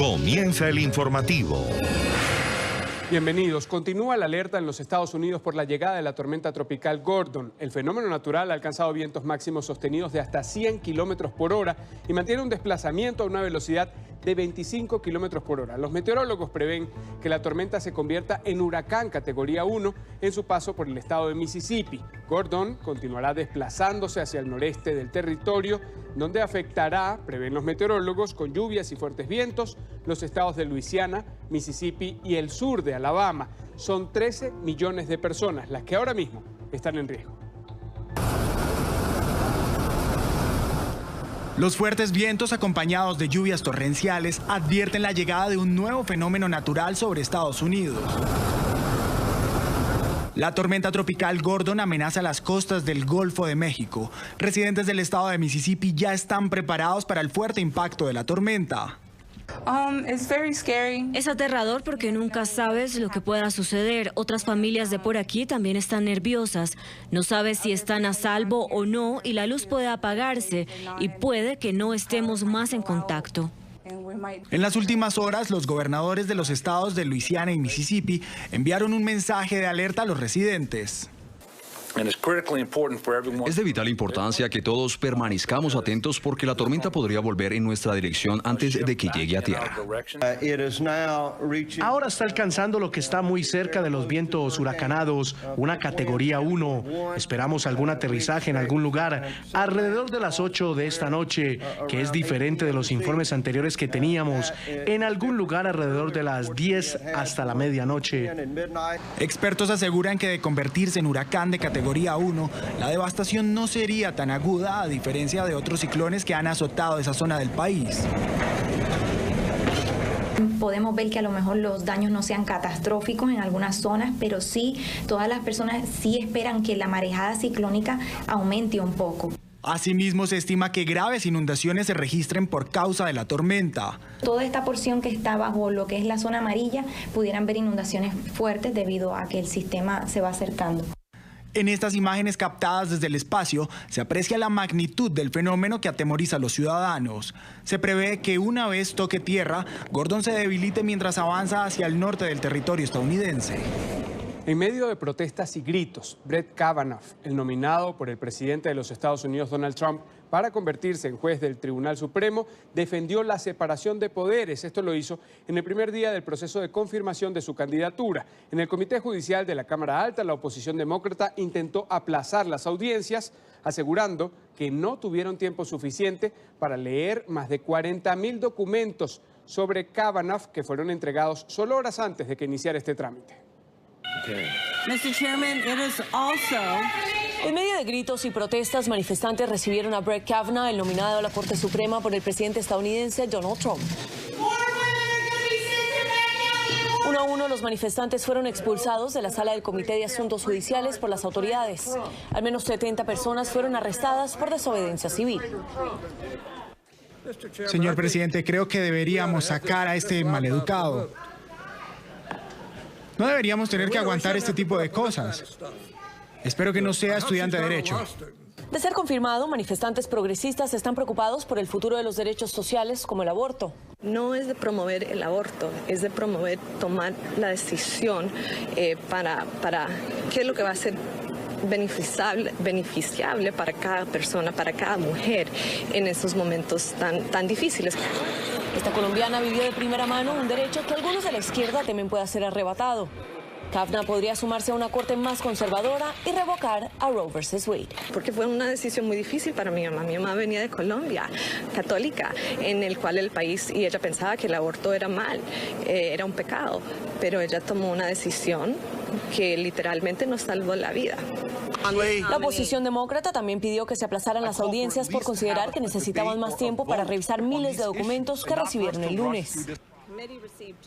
Comienza el informativo. Bienvenidos. Continúa la alerta en los Estados Unidos por la llegada de la tormenta tropical Gordon. El fenómeno natural ha alcanzado vientos máximos sostenidos de hasta 100 kilómetros por hora y mantiene un desplazamiento a una velocidad de 25 kilómetros por hora. Los meteorólogos prevén que la tormenta se convierta en huracán categoría 1 en su paso por el estado de Mississippi. Gordon continuará desplazándose hacia el noreste del territorio, donde afectará, prevén los meteorólogos, con lluvias y fuertes vientos, los estados de Luisiana, Mississippi y el sur de Alabama. Son 13 millones de personas las que ahora mismo están en riesgo. Los fuertes vientos acompañados de lluvias torrenciales advierten la llegada de un nuevo fenómeno natural sobre Estados Unidos. La tormenta tropical Gordon amenaza las costas del Golfo de México. Residentes del estado de Mississippi ya están preparados para el fuerte impacto de la tormenta. Es aterrador porque nunca sabes lo que pueda suceder. Otras familias de por aquí también están nerviosas. No sabes si están a salvo o no y la luz puede apagarse y puede que no estemos más en contacto. En las últimas horas, los gobernadores de los estados de Luisiana y Mississippi enviaron un mensaje de alerta a los residentes. Es de vital importancia que todos permanezcamos atentos porque la tormenta podría volver en nuestra dirección antes de que llegue a tierra. Ahora está alcanzando lo que está muy cerca de los vientos huracanados, una categoría 1. Esperamos algún aterrizaje en algún lugar alrededor de las 8 de esta noche, que es diferente de los informes anteriores que teníamos, en algún lugar alrededor de las 10 hasta la medianoche. Expertos aseguran que de convertirse en huracán de categoría 1, la devastación no sería tan aguda a diferencia de otros ciclones que han azotado esa zona del país. Podemos ver que a lo mejor los daños no sean catastróficos en algunas zonas, pero sí, todas las personas sí esperan que la marejada ciclónica aumente un poco. Asimismo, se estima que graves inundaciones se registren por causa de la tormenta. Toda esta porción que está bajo lo que es la zona amarilla, pudieran ver inundaciones fuertes debido a que el sistema se va acercando. En estas imágenes captadas desde el espacio se aprecia la magnitud del fenómeno que atemoriza a los ciudadanos. Se prevé que una vez toque tierra, Gordon se debilite mientras avanza hacia el norte del territorio estadounidense. En medio de protestas y gritos, Brett Kavanaugh, el nominado por el presidente de los Estados Unidos, Donald Trump, para convertirse en juez del Tribunal Supremo, defendió la separación de poderes. Esto lo hizo en el primer día del proceso de confirmación de su candidatura. En el Comité Judicial de la Cámara Alta, la oposición demócrata intentó aplazar las audiencias, asegurando que no tuvieron tiempo suficiente para leer más de 40.000 documentos sobre Kavanaugh que fueron entregados solo horas antes de que iniciara este trámite. Mr. Chairman, it is also... En medio de gritos y protestas, manifestantes recibieron a Brett Kavanaugh, el nominado a la Corte Suprema por el presidente estadounidense Donald Trump. Uno a uno, los manifestantes fueron expulsados de la sala del Comité de Asuntos Judiciales por las autoridades. Al menos 70 personas fueron arrestadas por desobediencia civil. Señor presidente, creo que deberíamos sacar a este maleducado. No deberíamos tener que aguantar este tipo de cosas. Espero que no sea estudiante de Derecho. De ser confirmado, manifestantes progresistas están preocupados por el futuro de los derechos sociales como el aborto. No es de promover el aborto, es de promover tomar la decisión para qué es lo que va a ser beneficiable para cada persona, para cada mujer en esos momentos tan difíciles. Esta colombiana vivió de primera mano un derecho que algunos de la izquierda temen pueda ser arrebatado. Kavanaugh podría sumarse a una corte más conservadora y revocar a Roe vs. Wade. Porque fue una decisión muy difícil para mi mamá. Mi mamá venía de Colombia, católica, en el cual el país, y ella pensaba que el aborto era mal, era un pecado, pero ella tomó una decisión que literalmente nos salvó la vida. La oposición demócrata también pidió que se aplazaran las audiencias por considerar que necesitaban más tiempo para revisar miles de documentos que recibieron el lunes.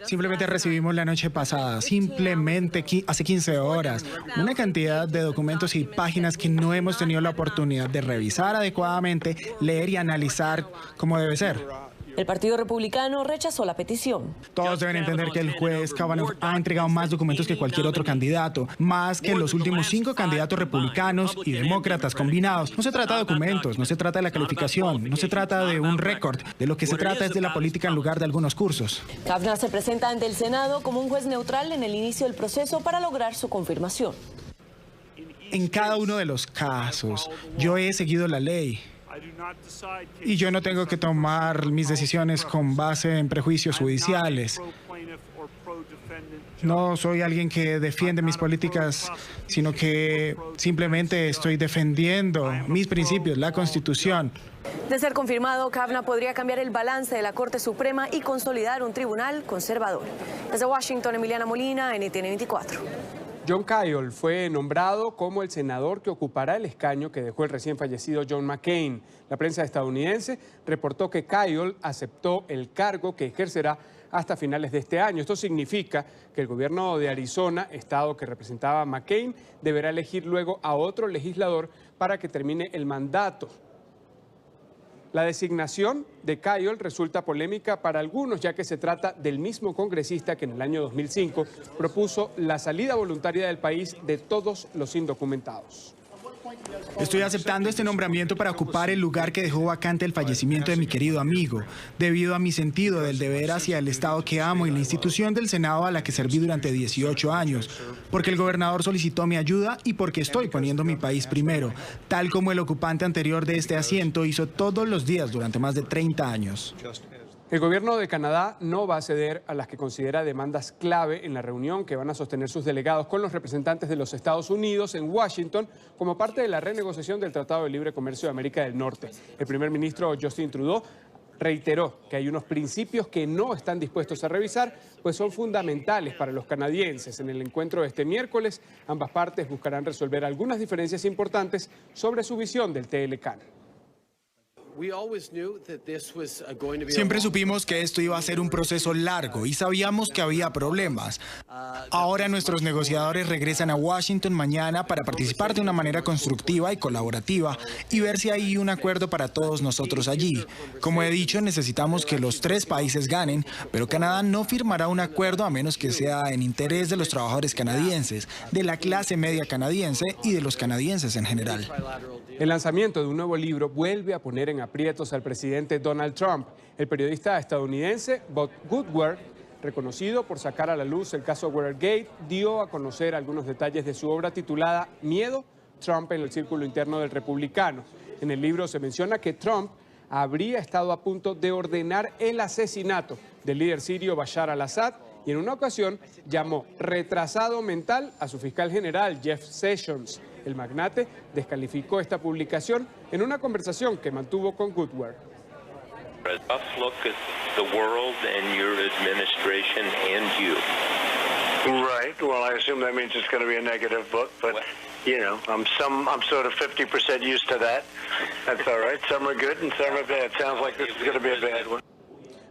Simplemente recibimos la noche pasada, simplemente hace 15 horas, una cantidad de documentos y páginas que no hemos tenido la oportunidad de revisar adecuadamente, leer y analizar como debe ser. El Partido Republicano rechazó la petición. Todos deben entender que el juez Kavanaugh ha entregado más documentos que cualquier otro candidato, más que los últimos 5 candidatos republicanos y demócratas combinados. No se trata de documentos, no se trata de la calificación, no se trata de un récord. De lo que se trata es de la política en lugar de algunos cursos. Kavanaugh se presenta ante el Senado como un juez neutral en el inicio del proceso para lograr su confirmación. En cada uno de los casos, yo he seguido la ley. Y yo no tengo que tomar mis decisiones con base en prejuicios judiciales. No soy alguien que defiende mis políticas, sino que simplemente estoy defendiendo mis principios, la Constitución. De ser confirmado, Kavanaugh podría cambiar el balance de la Corte Suprema y consolidar un tribunal conservador. Desde Washington, Emiliana Molina, NTN 24. John Kyl fue nombrado como el senador que ocupará el escaño que dejó el recién fallecido John McCain. La prensa estadounidense reportó que Kyl aceptó el cargo que ejercerá hasta finales de este año. Esto significa que el gobierno de Arizona, estado que representaba a McCain, deberá elegir luego a otro legislador para que termine el mandato. La designación de Kyl resulta polémica para algunos, ya que se trata del mismo congresista que en el año 2005 propuso la salida voluntaria del país de todos los indocumentados. Estoy aceptando este nombramiento para ocupar el lugar que dejó vacante el fallecimiento de mi querido amigo, debido a mi sentido del deber hacia el Estado que amo y la institución del Senado a la que serví durante 18 años, porque el gobernador solicitó mi ayuda y porque estoy poniendo mi país primero, tal como el ocupante anterior de este asiento hizo todos los días durante más de 30 años. El gobierno de Canadá no va a ceder a las que considera demandas clave en la reunión que van a sostener sus delegados con los representantes de los Estados Unidos en Washington como parte de la renegociación del Tratado de Libre Comercio de América del Norte. El primer ministro Justin Trudeau reiteró que hay unos principios que no están dispuestos a revisar, pues son fundamentales para los canadienses. En el encuentro de este miércoles, ambas partes buscarán resolver algunas diferencias importantes sobre su visión del TLCAN. Siempre supimos que esto iba a ser un proceso largo y sabíamos que había problemas. Ahora nuestros negociadores regresan a Washington mañana para participar de una manera constructiva y colaborativa y ver si hay un acuerdo para todos nosotros allí. Como he dicho, necesitamos que los 3 países ganen, pero Canadá no firmará un acuerdo a menos que sea en interés de los trabajadores canadienses, de la clase media canadiense y de los canadienses en general. El lanzamiento de un nuevo libro vuelve a poner en aprietos al presidente Donald Trump. El periodista estadounidense Bob Woodward, reconocido por sacar a la luz el caso Watergate, dio a conocer algunos detalles de su obra titulada Miedo, Trump en el círculo interno del republicano. En el libro se menciona que Trump habría estado a punto de ordenar el asesinato del líder sirio Bashar al-Assad y en una ocasión llamó retrasado mental a su fiscal general Jeff Sessions. El magnate descalificó esta publicación en una conversación que mantuvo con Woodward. A tough look at the world and your administration and you. Right. Well, I assume that means it's going to be a negative book, but you know, I'm sort of 50% used to that. That's all right. Some are good and some are bad. Sounds like this is going to be a bad one.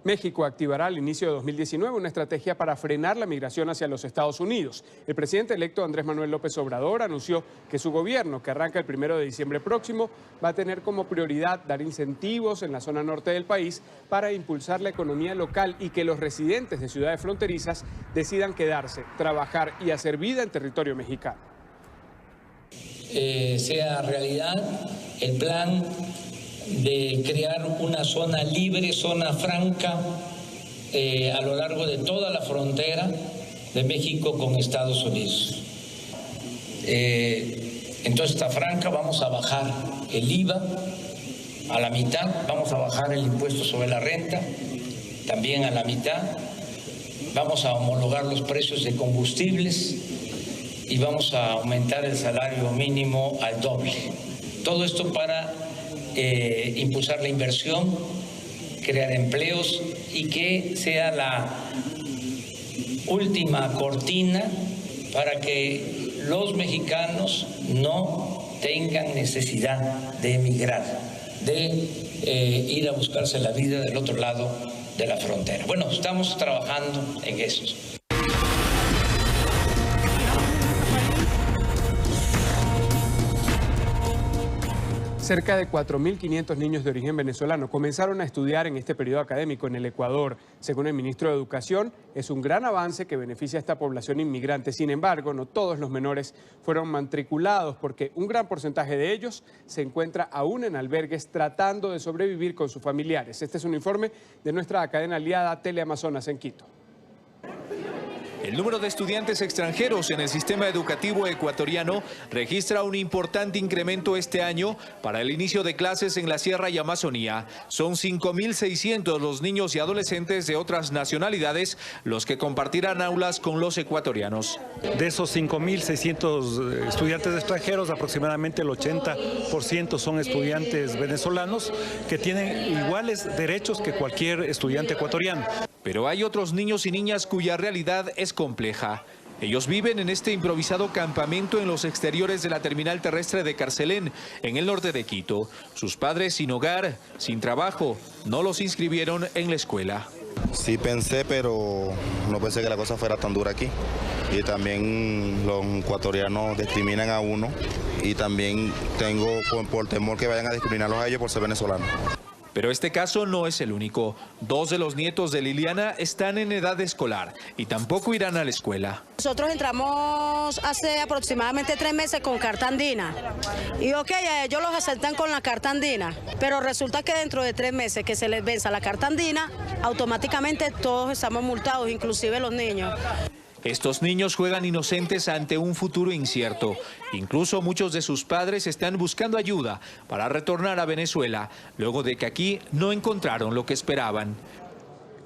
México activará al inicio de 2019 una estrategia para frenar la migración hacia los Estados Unidos. El presidente electo Andrés Manuel López Obrador anunció que su gobierno, que arranca el 1 de diciembre próximo, va a tener como prioridad dar incentivos en la zona norte del país para impulsar la economía local y que los residentes de ciudades fronterizas decidan quedarse, trabajar y hacer vida en territorio mexicano. Sea realidad el plan de crear una zona libre, zona franca a lo largo de toda la frontera de México con Estados Unidos. Entonces esta franca vamos a bajar el IVA a la mitad, vamos a bajar el impuesto sobre la renta también a la mitad, vamos a homologar los precios de combustibles y vamos a aumentar el salario mínimo al doble. Todo esto para impulsar la inversión, crear empleos y que sea la última cortina para que los mexicanos no tengan necesidad de emigrar, de ir a buscarse la vida del otro lado de la frontera. Bueno, estamos trabajando en eso. Cerca de 4.500 niños de origen venezolano comenzaron a estudiar en este periodo académico en el Ecuador. Según el ministro de Educación, es un gran avance que beneficia a esta población inmigrante. Sin embargo, no todos los menores fueron matriculados porque un gran porcentaje de ellos se encuentra aún en albergues tratando de sobrevivir con sus familiares. Este es un informe de nuestra cadena aliada Teleamazonas en Quito. El número de estudiantes extranjeros en el sistema educativo ecuatoriano registra un importante incremento este año para el inicio de clases en la Sierra y Amazonía. Son 5.600 los niños y adolescentes de otras nacionalidades los que compartirán aulas con los ecuatorianos. De esos 5.600 estudiantes extranjeros, aproximadamente el 80% son estudiantes venezolanos que tienen iguales derechos que cualquier estudiante ecuatoriano. Pero hay otros niños y niñas cuya realidad es compleja. Ellos viven en este improvisado campamento en los exteriores de la terminal terrestre de Carcelén, en el norte de Quito. Sus padres sin hogar, sin trabajo, no los inscribieron en la escuela. Sí pensé, pero no pensé que la cosa fuera tan dura aquí. Y también los ecuatorianos discriminan a uno y también tengo por temor que vayan a discriminarlos a ellos por ser venezolanos. Pero este caso no es el único. 2 de los nietos de Liliana están en edad escolar y tampoco irán a la escuela. Nosotros entramos hace aproximadamente 3 meses con carta andina. Y ellos los aceptan con la carta andina. Pero resulta que dentro de 3 meses que se les venza la carta andina, automáticamente todos estamos multados, inclusive los niños. Estos niños juegan inocentes ante un futuro incierto. Incluso muchos de sus padres están buscando ayuda para retornar a Venezuela, luego de que aquí no encontraron lo que esperaban.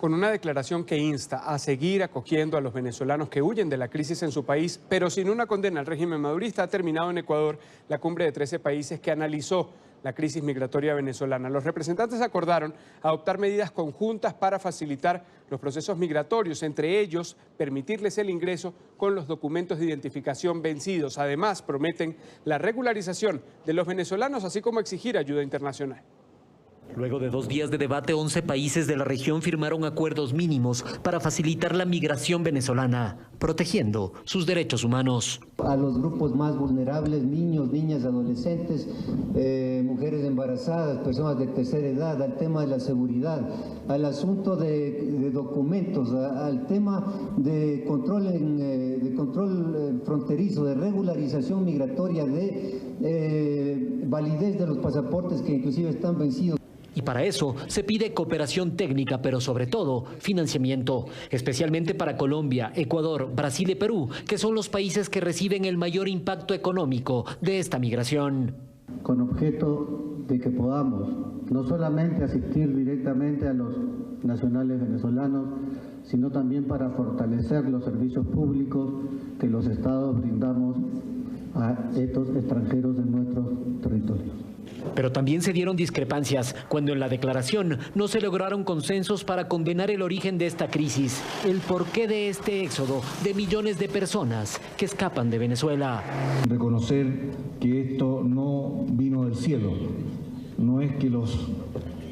Con una declaración que insta a seguir acogiendo a los venezolanos que huyen de la crisis en su país, pero sin una condena al régimen madurista, ha terminado en Ecuador la cumbre de 13 países que analizó la crisis migratoria venezolana. Los representantes acordaron adoptar medidas conjuntas para facilitar los procesos migratorios, entre ellos permitirles el ingreso con los documentos de identificación vencidos. Además, prometen la regularización de los venezolanos, así como exigir ayuda internacional. Luego de 2 días de debate, 11 países de la región firmaron acuerdos mínimos para facilitar la migración venezolana, protegiendo sus derechos humanos. A los grupos más vulnerables, niños, niñas, adolescentes, mujeres embarazadas, personas de tercera edad, al tema de la seguridad, al asunto de documentos, al tema de control fronterizo, de regularización migratoria, de validez de los pasaportes que inclusive están vencidos. Y para eso se pide cooperación técnica, pero sobre todo financiamiento, especialmente para Colombia, Ecuador, Brasil y Perú, que son los países que reciben el mayor impacto económico de esta migración. Con objeto de que podamos no solamente asistir directamente a los nacionales venezolanos, sino también para fortalecer los servicios públicos que los estados brindamos a estos extranjeros en nuestros territorios. Pero también se dieron discrepancias cuando en la declaración no se lograron consensos para condenar el origen de esta crisis, el porqué de este éxodo de millones de personas que escapan de Venezuela. Reconocer que esto no vino del cielo, no es que los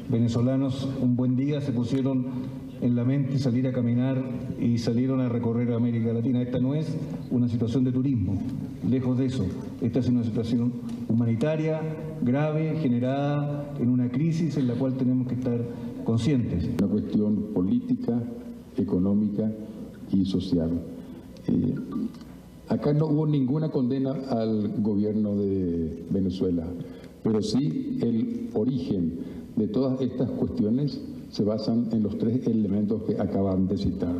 venezolanos un buen día se pusieron en la mente salir a caminar y salieron a recorrer América Latina. Esta no es una situación de turismo, lejos de eso. Esta es una situación humanitaria, grave, generada en una crisis en la cual tenemos que estar conscientes. Una cuestión política, económica y social. Acá no hubo ninguna condena al gobierno de Venezuela, pero sí el origen de todas estas cuestiones se basan en los 3 elementos que acaban de citar.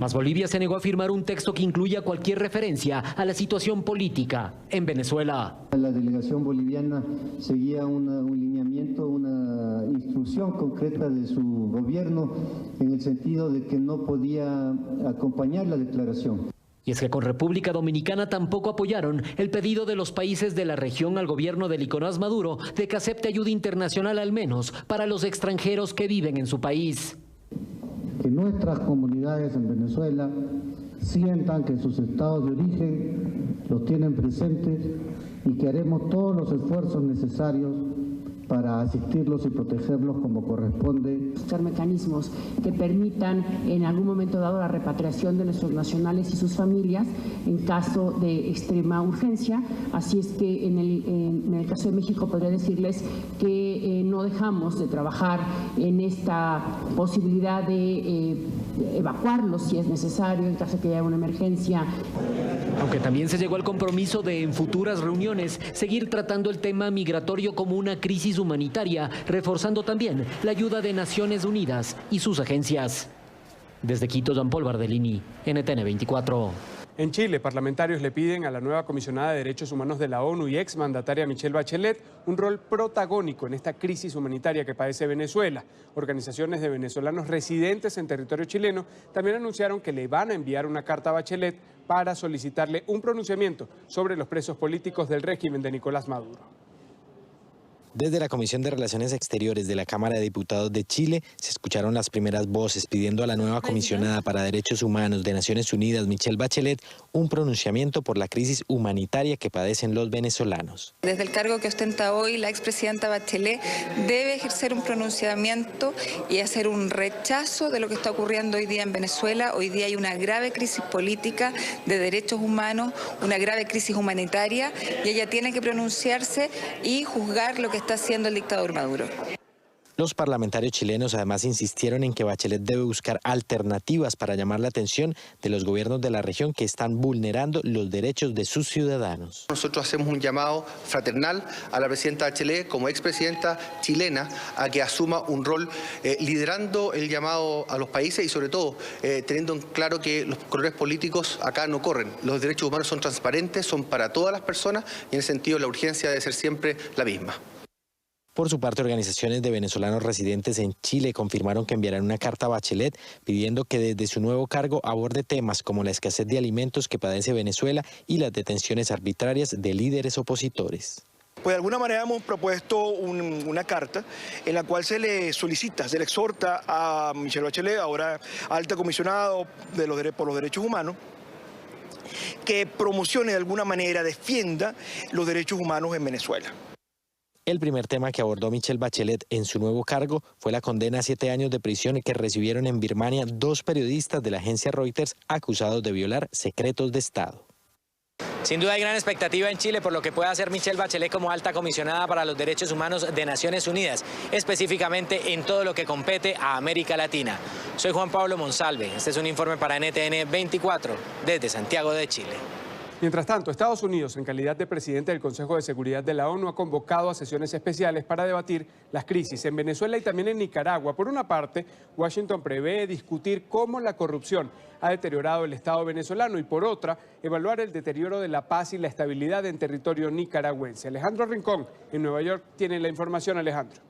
Mas Bolivia se negó a firmar un texto que incluya cualquier referencia a la situación política en Venezuela. La delegación boliviana seguía un lineamiento, una instrucción concreta de su gobierno en el sentido de que no podía acompañar la declaración. Y es que con República Dominicana tampoco apoyaron el pedido de los países de la región al gobierno de Nicolás Maduro de que acepte ayuda internacional al menos para los extranjeros que viven en su país. Que nuestras comunidades en Venezuela sientan que sus estados de origen los tienen presentes y que haremos todos los esfuerzos necesarios para asistirlos y protegerlos como corresponde. Buscar mecanismos que permitan en algún momento dado la repatriación de nuestros nacionales y sus familias en caso de extrema urgencia. Así es que en el caso de México podría decirles que no dejamos de trabajar en esta posibilidad de evacuarlos si es necesario en caso de que haya una emergencia. Aunque también se llegó al compromiso de en futuras reuniones seguir tratando el tema migratorio como una crisis humanitaria, reforzando también la ayuda de Naciones Unidas y sus agencias. Desde Quito, Jean Paul Bardellini, NTN 24. En Chile, parlamentarios le piden a la nueva comisionada de Derechos Humanos de la ONU y exmandataria Michelle Bachelet un rol protagónico en esta crisis humanitaria que padece Venezuela. Organizaciones de venezolanos residentes en territorio chileno también anunciaron que le van a enviar una carta a Bachelet para solicitarle un pronunciamiento sobre los presos políticos del régimen de Nicolás Maduro. Desde la Comisión de Relaciones Exteriores de la Cámara de Diputados de Chile se escucharon las primeras voces pidiendo a la nueva comisionada para Derechos Humanos de Naciones Unidas, Michelle Bachelet, un pronunciamiento por la crisis humanitaria que padecen los venezolanos. Desde el cargo que ostenta hoy, la expresidenta Bachelet debe ejercer un pronunciamiento y hacer un rechazo de lo que está ocurriendo hoy día en Venezuela. Hoy día hay una grave crisis política de derechos humanos, una grave crisis humanitaria, y ella tiene que pronunciarse y juzgar lo que está haciendo el dictador Maduro. Los parlamentarios chilenos además insistieron en que Bachelet debe buscar alternativas para llamar la atención de los gobiernos de la región que están vulnerando los derechos de sus ciudadanos. Nosotros hacemos un llamado fraternal a la presidenta Bachelet como expresidenta chilena a que asuma un rol liderando el llamado a los países y sobre todo teniendo en claro que los colores políticos acá no corren. Los derechos humanos son transparentes, son para todas las personas y en ese sentido la urgencia debe ser siempre la misma. Por su parte, organizaciones de venezolanos residentes en Chile confirmaron que enviarán una carta a Bachelet pidiendo que desde su nuevo cargo aborde temas como la escasez de alimentos que padece Venezuela y las detenciones arbitrarias de líderes opositores. Pues de alguna manera hemos propuesto una carta en la cual se le solicita, se le exhorta a Michelle Bachelet, ahora alta comisionada por los derechos humanos, que promocione de alguna manera, defienda los derechos humanos en Venezuela. El primer tema que abordó Michelle Bachelet en su nuevo cargo fue la condena a 7 años de prisión que recibieron en Birmania 2 periodistas de la agencia Reuters acusados de violar secretos de Estado. Sin duda hay gran expectativa en Chile por lo que pueda hacer Michelle Bachelet como alta comisionada para los derechos humanos de Naciones Unidas, específicamente en todo lo que compete a América Latina. Soy Juan Pablo Monsalve, este es un informe para NTN 24 desde Santiago de Chile. Mientras tanto, Estados Unidos, en calidad de presidente del Consejo de Seguridad de la ONU, ha convocado a sesiones especiales para debatir las crisis en Venezuela y también en Nicaragua. Por una parte, Washington prevé discutir cómo la corrupción ha deteriorado el Estado venezolano y por otra, evaluar el deterioro de la paz y la estabilidad en territorio nicaragüense. Alejandro Rincón, en Nueva York, tiene la información. Alejandro.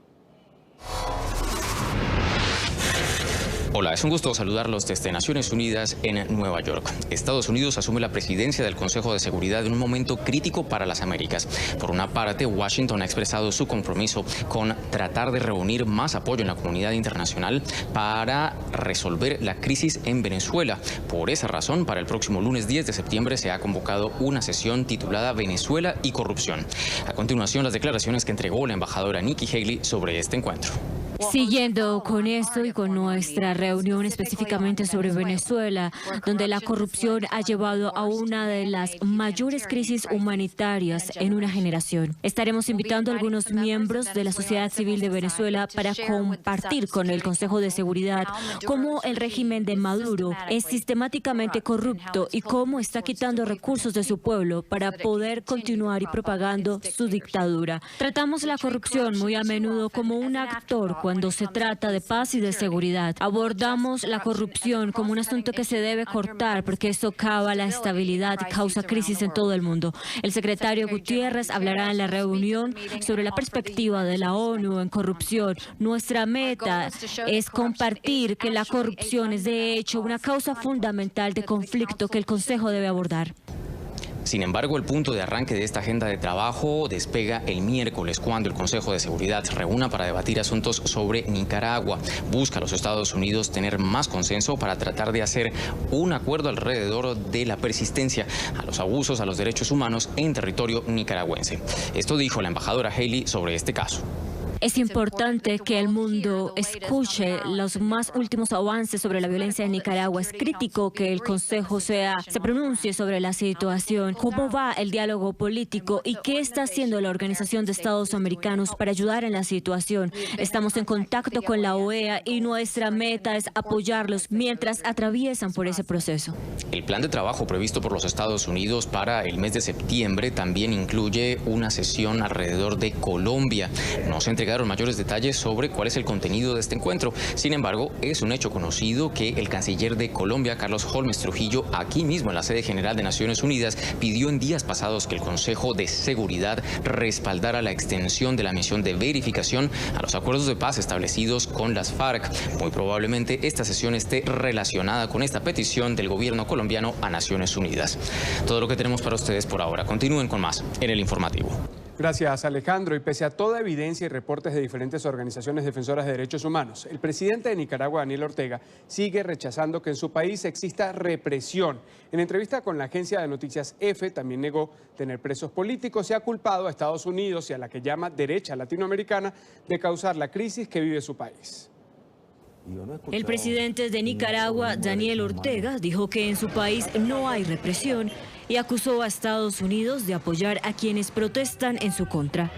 Hola, es un gusto saludarlos desde Naciones Unidas en Nueva York. Estados Unidos asume la presidencia del Consejo de Seguridad en un momento crítico para las Américas. Por una parte, Washington ha expresado su compromiso con tratar de reunir más apoyo en la comunidad internacional para resolver la crisis en Venezuela. Por esa razón, para el próximo lunes 10 de septiembre se ha convocado una sesión titulada Venezuela y corrupción. A continuación, las declaraciones que entregó la embajadora Nikki Haley sobre este encuentro. Siguiendo con esto y con nuestra reunión específicamente sobre Venezuela, donde la corrupción ha llevado a una de las mayores crisis humanitarias en una generación. Estaremos invitando a algunos miembros de la sociedad civil de Venezuela para compartir con el Consejo de Seguridad cómo el régimen de Maduro es sistemáticamente corrupto y cómo está quitando recursos de su pueblo para poder continuar y propagando su dictadura. Tratamos la corrupción muy a menudo como un actor cuando se trata de paz y de seguridad. Abordamos la corrupción como un asunto que se debe cortar porque eso cava la estabilidad y causa crisis en todo el mundo. El secretario Gutiérrez hablará en la reunión sobre la perspectiva de la ONU en corrupción. Nuestra meta es compartir que la corrupción es de hecho una causa fundamental de conflicto que el Consejo debe abordar. Sin embargo, el punto de arranque de esta agenda de trabajo despega el miércoles, cuando el Consejo de Seguridad se reúna para debatir asuntos sobre Nicaragua. Busca a los Estados Unidos tener más consenso para tratar de hacer un acuerdo alrededor de la persistencia a los abusos a los derechos humanos en territorio nicaragüense. Esto dijo la embajadora Haley sobre este caso. Es importante que el mundo escuche los más últimos avances sobre la violencia en Nicaragua. Es crítico que el Consejo se pronuncie sobre la situación, cómo va el diálogo político y qué está haciendo la Organización de Estados Americanos para ayudar en la situación. Estamos en contacto con la OEA y nuestra meta es apoyarlos mientras atraviesan por ese proceso. El plan de trabajo previsto por los Estados Unidos para el mes de septiembre también incluye una sesión alrededor de Colombia. No se entregaron mayores detalles sobre cuál es el contenido de este encuentro. Sin embargo, es un hecho conocido que el canciller de Colombia, Carlos Holmes Trujillo, aquí mismo en la sede general de Naciones Unidas, pidió en días pasados que el Consejo de Seguridad respaldara la extensión de la misión de verificación a los acuerdos de paz establecidos con las FARC. Muy probablemente esta sesión esté relacionada con esta petición del gobierno colombiano a Naciones Unidas. Todo lo que tenemos para ustedes por ahora. Continúen con más en el informativo. Gracias, Alejandro. Y pese a toda evidencia y reportes de diferentes organizaciones defensoras de derechos humanos, el presidente de Nicaragua, Daniel Ortega, sigue rechazando que en su país exista represión. En entrevista con la agencia de noticias EFE, también negó tener presos políticos y ha culpado a Estados Unidos y a la que llama derecha latinoamericana de causar la crisis que vive su país. El presidente de Nicaragua, Daniel Ortega, dijo que en su país no hay represión y acusó a Estados Unidos de apoyar a quienes protestan en su contra.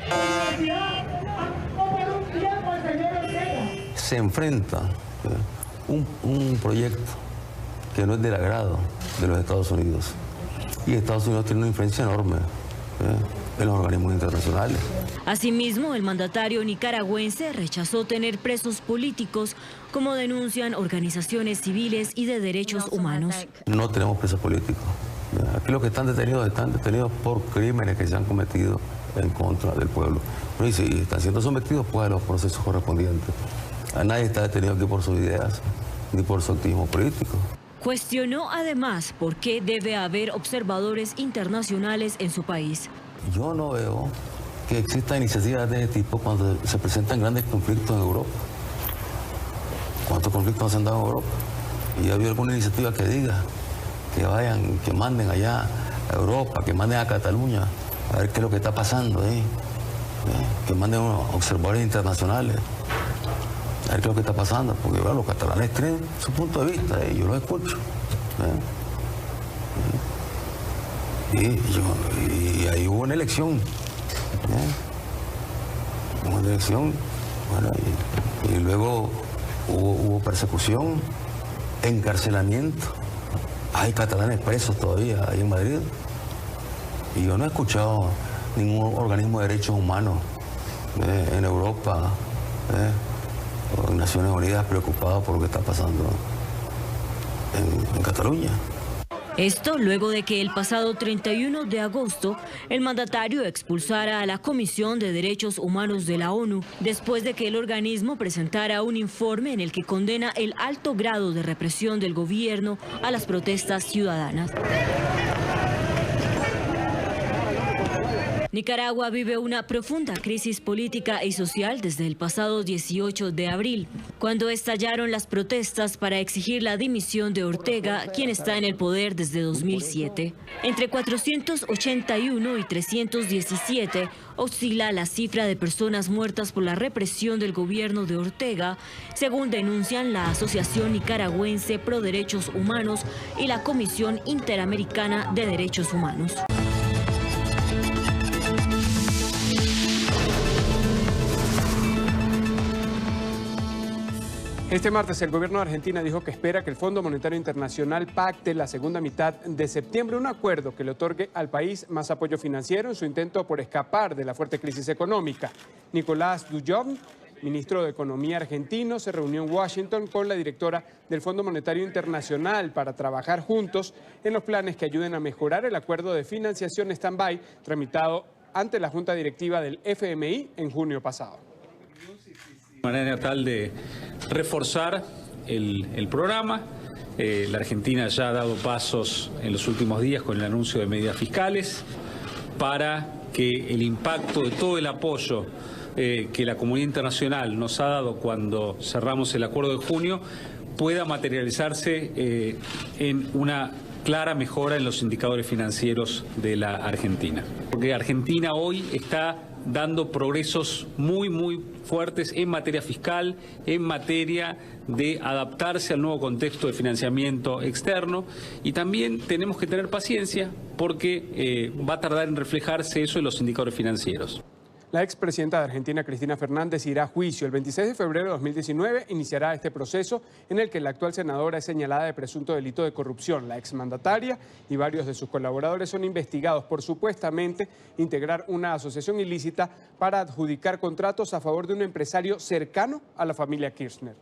Se enfrenta un proyecto que no es del agrado de los Estados Unidos. Y Estados Unidos tiene una influencia enorme en los organismos internacionales. Asimismo, el mandatario nicaragüense rechazó tener presos políticos, como denuncian organizaciones civiles y de derechos humanos. No tenemos presos políticos. Aquí los que están detenidos por crímenes que se han cometido en contra del pueblo. Y si están siendo sometidos pues a los procesos correspondientes. A nadie está detenido aquí por sus ideas ni por su activismo político. Cuestionó además por qué debe haber observadores internacionales en su país. Yo no veo que exista iniciativas de este tipo cuando se presentan grandes conflictos en Europa. ¿Cuántos conflictos se han dado en Europa? Y ha habido alguna iniciativa que diga que vayan, que manden allá a Europa, que manden a Cataluña, a ver qué es lo que está pasando ahí. Que manden observadores internacionales, a ver qué es lo que está pasando, porque bueno, los catalanes tienen su punto de vista y yo los escucho. Y ahí hubo una elección. Una elección, bueno, y luego hubo persecución, encarcelamiento. Hay catalanes presos todavía ahí en Madrid. Y yo no he escuchado ningún organismo de derechos humanos en Europa o en Naciones Unidas preocupado por lo que está pasando en Cataluña. Esto luego de que el pasado 31 de agosto el mandatario expulsara a la Comisión de Derechos Humanos de la ONU, después de que el organismo presentara un informe en el que condena el alto grado de represión del gobierno a las protestas ciudadanas. Nicaragua vive una profunda crisis política y social desde el pasado 18 de abril, cuando estallaron las protestas para exigir la dimisión de Ortega, quien está en el poder desde 2007. Entre 481 y 317 oscila la cifra de personas muertas por la represión del gobierno de Ortega, según denuncian la Asociación Nicaragüense Pro Derechos Humanos y la Comisión Interamericana de Derechos Humanos. Este martes el gobierno de Argentina dijo que espera que el Fondo Monetario Internacional pacte la segunda mitad de septiembre un acuerdo que le otorgue al país más apoyo financiero en su intento por escapar de la fuerte crisis económica. Nicolás Dujovne, ministro de Economía argentino, se reunió en Washington con la directora del Fondo Monetario Internacional para trabajar juntos en los planes que ayuden a mejorar el acuerdo de financiación stand-by tramitado ante la Junta Directiva del FMI en junio pasado. De manera tal de reforzar el programa. La Argentina ya ha dado pasos en los últimos días con el anuncio de medidas fiscales para que el impacto de todo el apoyo que la comunidad internacional nos ha dado cuando cerramos el acuerdo de junio pueda materializarse en una clara mejora en los indicadores financieros de la Argentina. Porque Argentina hoy está dando progresos muy fuertes en materia fiscal, en materia de adaptarse al nuevo contexto de financiamiento externo, y también tenemos que tener paciencia porque va a tardar en reflejarse eso en los indicadores financieros. La expresidenta de Argentina, Cristina Fernández, irá a juicio. El 26 de febrero de 2019 iniciará este proceso en el que la actual senadora es señalada de presunto delito de corrupción. La exmandataria y varios de sus colaboradores son investigados por supuestamente integrar una asociación ilícita para adjudicar contratos a favor de un empresario cercano a la familia Kirchner.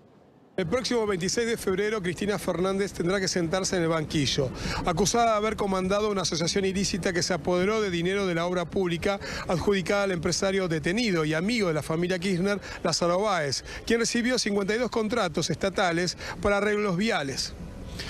El próximo 26 de febrero, Cristina Fernández tendrá que sentarse en el banquillo, acusada de haber comandado una asociación ilícita que se apoderó de dinero de la obra pública adjudicada al empresario detenido y amigo de la familia Kirchner, Lázaro Báez, quien recibió 52 contratos estatales para arreglos viales.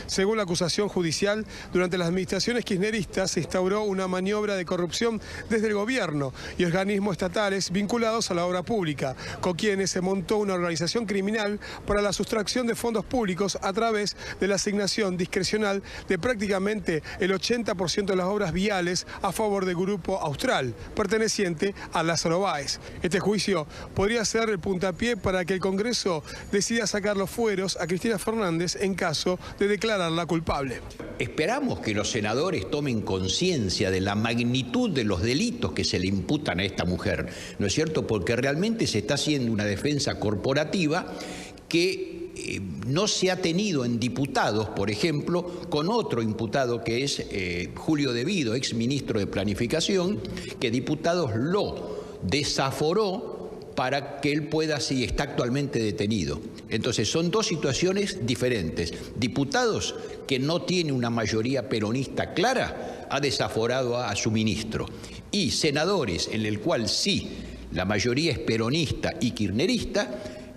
Según la acusación judicial, durante las administraciones kirchneristas se instauró una maniobra de corrupción desde el gobierno y organismos estatales vinculados a la obra pública, con quienes se montó una organización criminal para la sustracción de fondos públicos a través de la asignación discrecional de prácticamente el 80% de las obras viales a favor del Grupo Austral, perteneciente a Lázaro Báez. Este juicio podría ser el puntapié para que el Congreso decida sacar los fueros a Cristina Fernández en caso de declararla culpable. Esperamos que los senadores tomen conciencia de la magnitud de los delitos que se le imputan a esta mujer, ¿no es cierto? Porque realmente se está haciendo una defensa corporativa que no se ha tenido en diputados, por ejemplo, con otro imputado que es Julio De Vido, ex ministro de Planificación, que diputados lo desaforó para que él pueda, si está actualmente detenido. Entonces son dos situaciones diferentes. Diputados que no tiene una mayoría peronista clara, ha desaforado a su ministro. Y senadores en el cual sí, la mayoría es peronista y kirchnerista,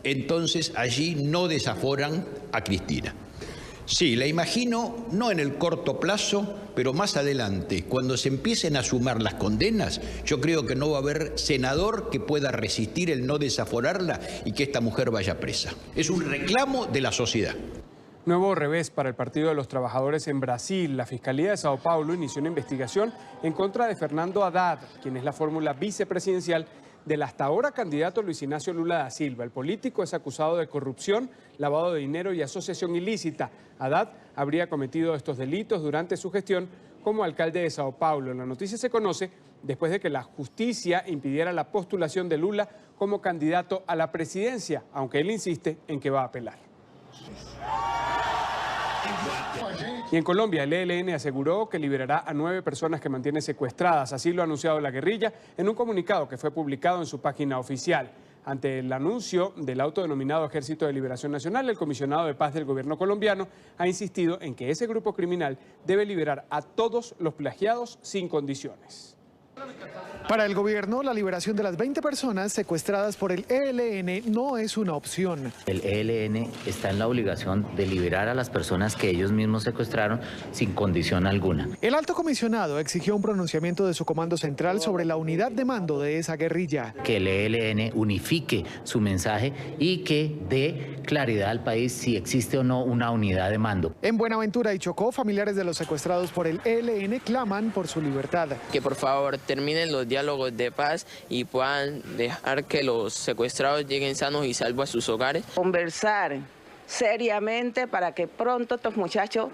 entonces allí no desaforan a Cristina. Sí, la imagino, no en el corto plazo, pero más adelante, cuando se empiecen a sumar las condenas, yo creo que no va a haber senador que pueda resistir el no desaforarla y que esta mujer vaya presa. Es un reclamo de la sociedad. Nuevo revés para el Partido de los Trabajadores en Brasil. La Fiscalía de Sao Paulo inició una investigación en contra de Fernando Haddad, quien es la fórmula vicepresidencial del hasta ahora candidato Luis Ignacio Lula da Silva. El político es acusado de corrupción, lavado de dinero y asociación ilícita. Haddad habría cometido estos delitos durante su gestión como alcalde de Sao Paulo. La noticia se conoce después de que la justicia impidiera la postulación de Lula como candidato a la presidencia, aunque él insiste en que va a apelar. Y en Colombia, el ELN aseguró que liberará a 9 personas que mantiene secuestradas. Así lo ha anunciado la guerrilla en un comunicado que fue publicado en su página oficial. Ante el anuncio del autodenominado Ejército de Liberación Nacional, el comisionado de paz del gobierno colombiano ha insistido en que ese grupo criminal debe liberar a todos los plagiados sin condiciones. Para el gobierno, la liberación de las 20 personas secuestradas por el ELN no es una opción. El ELN está en la obligación de liberar a las personas que ellos mismos secuestraron sin condición alguna. El alto comisionado exigió un pronunciamiento de su comando central sobre la unidad de mando de esa guerrilla. Que el ELN unifique su mensaje y que dé claridad al país si existe o no una unidad de mando. En Buenaventura y Chocó, familiares de los secuestrados por el ELN claman por su libertad. Que por favor terminen los diálogos de paz y puedan dejar que los secuestrados lleguen sanos y salvos a sus hogares. Conversar seriamente para que pronto estos muchachos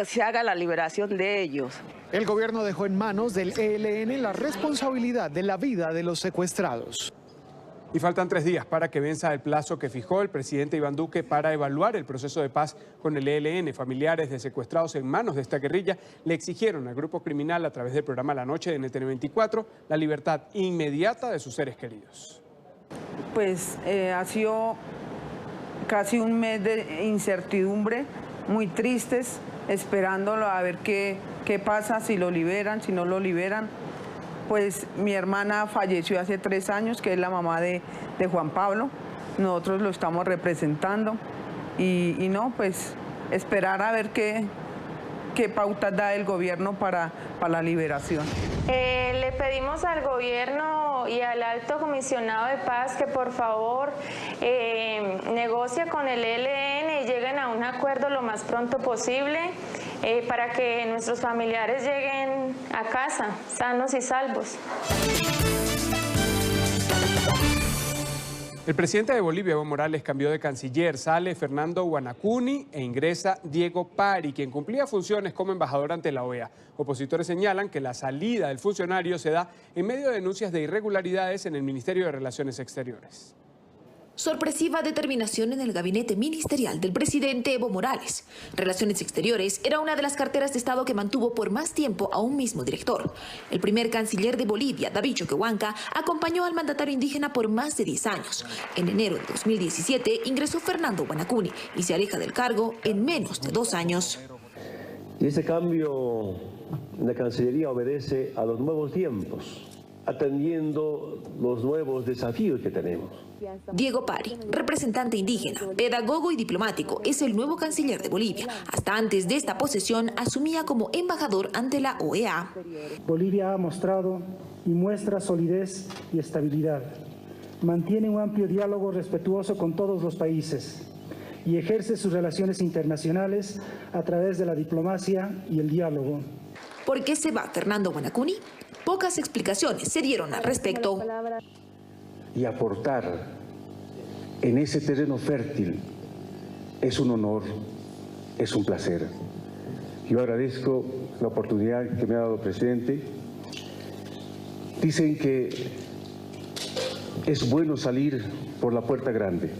se haga la liberación de ellos. El gobierno dejó en manos del ELN la responsabilidad de la vida de los secuestrados. Y faltan 3 días para que venza el plazo que fijó el presidente Iván Duque para evaluar el proceso de paz con el ELN. Familiares de secuestrados en manos de esta guerrilla le exigieron al grupo criminal a través del programa La Noche de NTN24 la libertad inmediata de sus seres queridos. Pues ha sido casi un mes de incertidumbre, muy tristes, esperándolo a ver qué pasa, si lo liberan, si no lo liberan. Pues mi hermana falleció hace 3 años, que es la mamá de Juan Pablo. Nosotros lo estamos representando y no, pues esperar a ver qué pautas da el gobierno para la liberación. Le pedimos al gobierno y al alto comisionado de paz que por favor negocie con el ELN y lleguen a un acuerdo lo más pronto posible para que nuestros familiares lleguen a casa sanos y salvos. El presidente de Bolivia, Evo Morales, cambió de canciller. Sale Fernando Guanacuni e ingresa Diego Pari, quien cumplía funciones como embajador ante la OEA. Opositores señalan que la salida del funcionario se da en medio de denuncias de irregularidades en el Ministerio de Relaciones Exteriores. Sorpresiva determinación en el gabinete ministerial del presidente Evo Morales. Relaciones Exteriores era una de las carteras de Estado que mantuvo por más tiempo a un mismo director. El primer canciller de Bolivia, David Choquehuanca, acompañó al mandatario indígena por más de 10 años. En enero de 2017 ingresó Fernando Guanacuni y se aleja del cargo en menos de 2 años. Y ese cambio en la Cancillería obedece a los nuevos tiempos, atendiendo los nuevos desafíos que tenemos. Diego Pari, representante indígena, pedagogo y diplomático, es el nuevo canciller de Bolivia. Hasta antes de esta posesión asumía como embajador ante la OEA. Bolivia ha mostrado y muestra solidez y estabilidad. Mantiene un amplio diálogo respetuoso con todos los países y ejerce sus relaciones internacionales a través de la diplomacia y el diálogo. ¿Por qué se va Fernando Guanacuni? Pocas explicaciones se dieron al respecto. Y aportar en ese terreno fértil es un honor, es un placer. Yo agradezco la oportunidad que me ha dado el presidente. Dicen que es bueno salir por la puerta grande.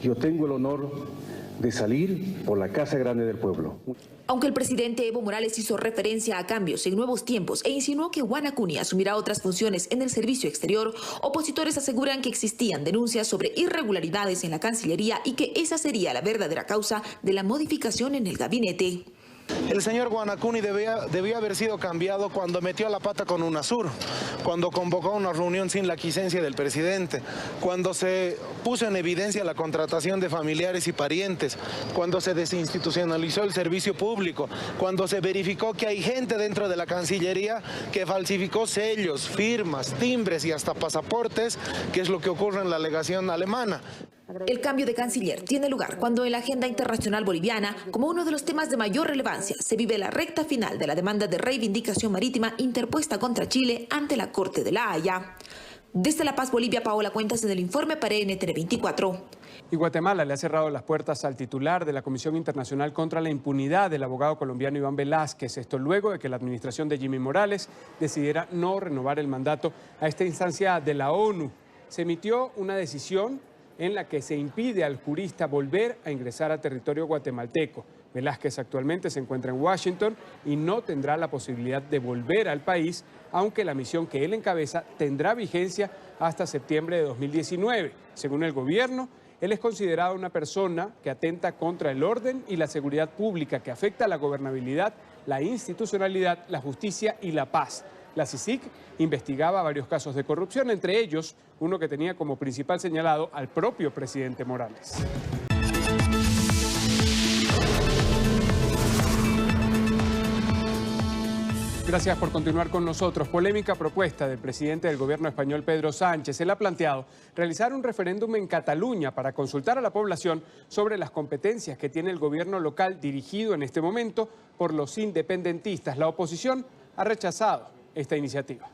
Yo tengo el honor de salir por la casa grande del pueblo. Aunque el presidente Evo Morales hizo referencia a cambios en nuevos tiempos e insinuó que Guanacuni asumirá otras funciones en el servicio exterior, opositores aseguran que existían denuncias sobre irregularidades en la Cancillería y que esa sería la verdadera causa de la modificación en el gabinete. El señor Guanacuni debía haber sido cambiado cuando metió la pata con UNASUR, cuando convocó una reunión sin la quiescencia del presidente, cuando se puso en evidencia la contratación de familiares y parientes, cuando se desinstitucionalizó el servicio público, cuando se verificó que hay gente dentro de la Cancillería que falsificó sellos, firmas, timbres y hasta pasaportes, que es lo que ocurre en la legación alemana. El cambio de canciller tiene lugar cuando en la agenda internacional boliviana, como uno de los temas de mayor relevancia, se vive la recta final de la demanda de reivindicación marítima interpuesta contra Chile ante la Corte de La Haya. Desde La Paz, Bolivia, Paola Cuentas en el informe para NTN 24. Y Guatemala le ha cerrado las puertas al titular de la Comisión Internacional contra la Impunidad, del abogado colombiano Iván Velázquez. Esto luego de que la administración de Jimmy Morales decidiera no renovar el mandato a esta instancia de la ONU. Se emitió una decisión en la que se impide al jurista volver a ingresar a territorio guatemalteco. Velázquez actualmente se encuentra en Washington y no tendrá la posibilidad de volver al país, aunque la misión que él encabeza tendrá vigencia hasta septiembre de 2019. Según el gobierno, él es considerado una persona que atenta contra el orden y la seguridad pública, que afecta a la gobernabilidad, la institucionalidad, la justicia y la paz. La CICIG investigaba varios casos de corrupción, entre ellos uno que tenía como principal señalado al propio presidente Morales. Gracias por continuar con nosotros. Polémica propuesta del presidente del gobierno español, Pedro Sánchez. Él ha planteado realizar un referéndum en Cataluña para consultar a la población sobre las competencias que tiene el gobierno local dirigido en este momento por los independentistas. La oposición ha rechazado esta iniciativa.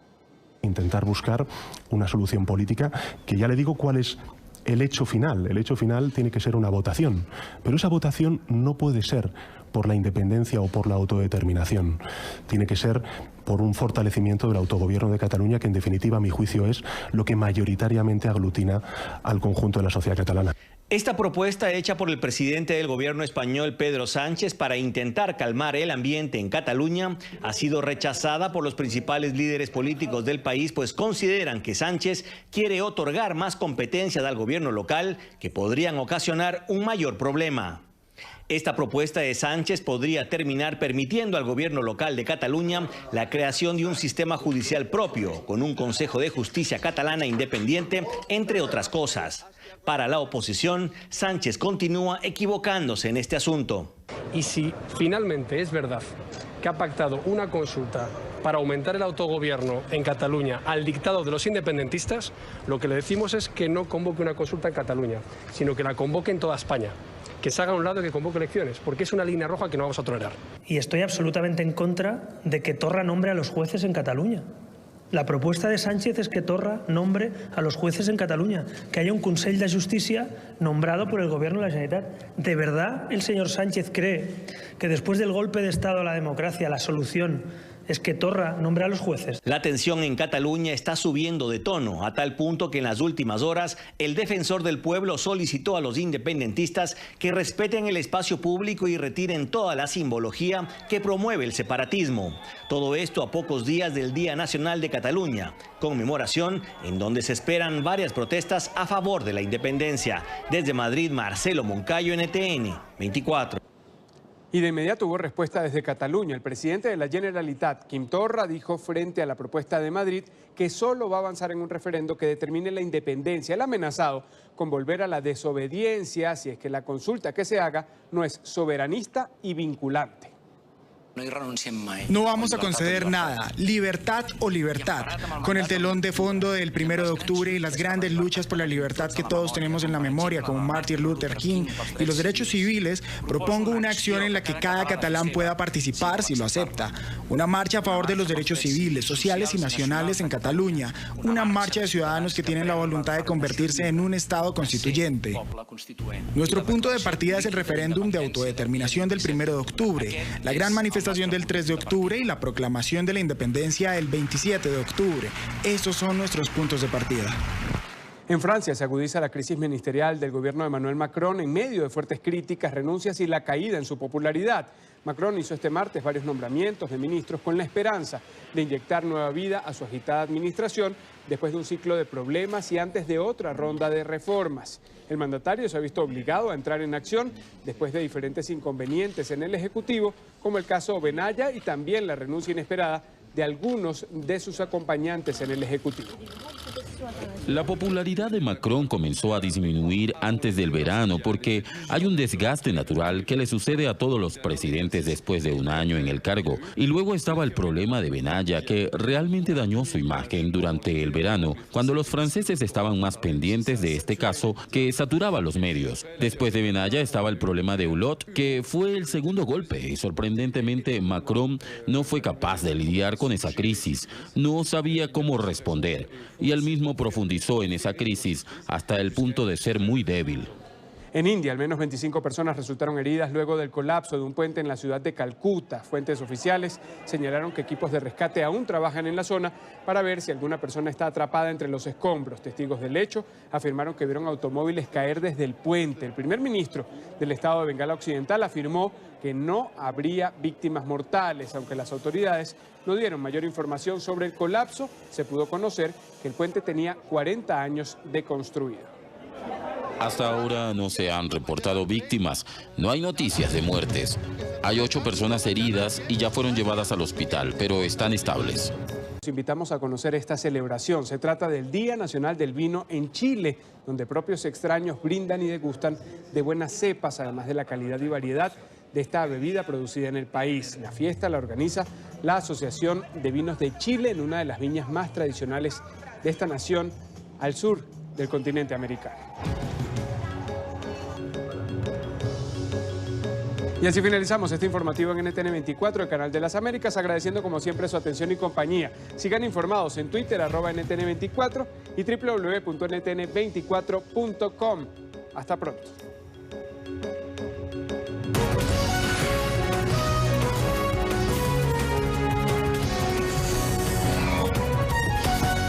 Intentar buscar una solución política, que ya le digo cuál es el hecho final. El hecho final tiene que ser una votación, pero esa votación no puede ser por la independencia o por la autodeterminación. Tiene que ser por un fortalecimiento del autogobierno de Cataluña, que en definitiva, a mi juicio, es lo que mayoritariamente aglutina al conjunto de la sociedad catalana. Esta propuesta hecha por el presidente del gobierno español, Pedro Sánchez, para intentar calmar el ambiente en Cataluña, ha sido rechazada por los principales líderes políticos del país, pues consideran que Sánchez quiere otorgar más competencias al gobierno local que podrían ocasionar un mayor problema. Esta propuesta de Sánchez podría terminar permitiendo al gobierno local de Cataluña la creación de un sistema judicial propio, con un Consejo de Justicia catalana independiente, entre otras cosas. Para la oposición, Sánchez continúa equivocándose en este asunto. Y si finalmente es verdad que ha pactado una consulta para aumentar el autogobierno en Cataluña al dictado de los independentistas, lo que le decimos es que no convoque una consulta en Cataluña, sino que la convoque en toda España. Que se haga a un lado y que convoque elecciones, porque es una línea roja que no vamos a tolerar. Y estoy absolutamente en contra de que Torra nombre a los jueces en Cataluña. La propuesta de Sánchez es que Torra nombre a los jueces en Cataluña, que haya un Consell de Justicia nombrado por el Gobierno de la Generalitat. ¿De verdad el señor Sánchez cree que después del golpe de Estado a la democracia la solución es que Torra nombre a los jueces? La tensión en Cataluña está subiendo de tono, a tal punto que en las últimas horas el defensor del pueblo solicitó a los independentistas que respeten el espacio público y retiren toda la simbología que promueve el separatismo. Todo esto a pocos días del Día Nacional de Cataluña, conmemoración en donde se esperan varias protestas a favor de la independencia. Desde Madrid, Marcelo Moncayo, NTN 24. Y de inmediato hubo respuesta desde Cataluña. El presidente de la Generalitat, Quim Torra, dijo frente a la propuesta de Madrid que solo va a avanzar en un referendo que determine la independencia. Él ha amenazado con volver a la desobediencia si es que la consulta que se haga no es soberanista y vinculante. No vamos a conceder nada, libertad o libertad. Con el telón de fondo del 1 de octubre y las grandes luchas por la libertad que todos tenemos en la memoria, como Martin Luther King y los derechos civiles, propongo una acción en la que cada catalán pueda participar si lo acepta. Una marcha a favor de los derechos civiles, sociales y nacionales en Cataluña. Una marcha de ciudadanos que tienen la voluntad de convertirse en un Estado constituyente. Nuestro punto de partida es el referéndum de autodeterminación del 1 de octubre, la gran manifestación del 3 de octubre y la proclamación de la independencia el 27 de octubre. Estos son nuestros puntos de partida. En Francia se agudiza la crisis ministerial del gobierno de Emmanuel Macron en medio de fuertes críticas, renuncias y la caída en su popularidad. Macron hizo este martes varios nombramientos de ministros con la esperanza de inyectar nueva vida a su agitada administración después de un ciclo de problemas y antes de otra ronda de reformas. El mandatario se ha visto obligado a entrar en acción después de diferentes inconvenientes en el Ejecutivo, como el caso Benalla y también la renuncia inesperada de algunos de sus acompañantes en el Ejecutivo. La popularidad de Macron comenzó a disminuir antes del verano porque hay un desgaste natural que le sucede a todos los presidentes después de un año en el cargo. Y luego estaba el problema de Benalla, que realmente dañó su imagen durante el verano, cuando los franceses estaban más pendientes de este caso que saturaba los medios. Después de Benalla estaba el problema de Hulot, que fue el segundo golpe y sorprendentemente Macron no fue capaz de lidiar con esa crisis. No sabía cómo responder y él mismo profundizó en esa crisis hasta el punto de ser muy débil. En India, al menos 25 personas resultaron heridas luego del colapso de un puente en la ciudad de Calcuta. Fuentes oficiales señalaron que equipos de rescate aún trabajan en la zona para ver si alguna persona está atrapada entre los escombros. Testigos del hecho afirmaron que vieron automóviles caer desde el puente. El primer ministro del estado de Bengala Occidental afirmó que no habría víctimas mortales, aunque las autoridades no dieron mayor información sobre el colapso. Se pudo conocer que el puente tenía 40 años de construido. Hasta ahora no se han reportado víctimas, no hay noticias de muertes. Hay 8 personas heridas y ya fueron llevadas al hospital, pero están estables. Los invitamos a conocer esta celebración. Se trata del Día Nacional del Vino en Chile, donde propios extraños brindan y degustan de buenas cepas, además de la calidad y variedad de esta bebida producida en el país. La fiesta la organiza la Asociación de Vinos de Chile en una de las viñas más tradicionales de esta nación al sur del continente americano. Y así finalizamos este informativo en NTN 24, el canal de las Américas, agradeciendo como siempre su atención y compañía. Sigan informados en Twitter, @NTN24 y www.ntn24.com. Hasta pronto.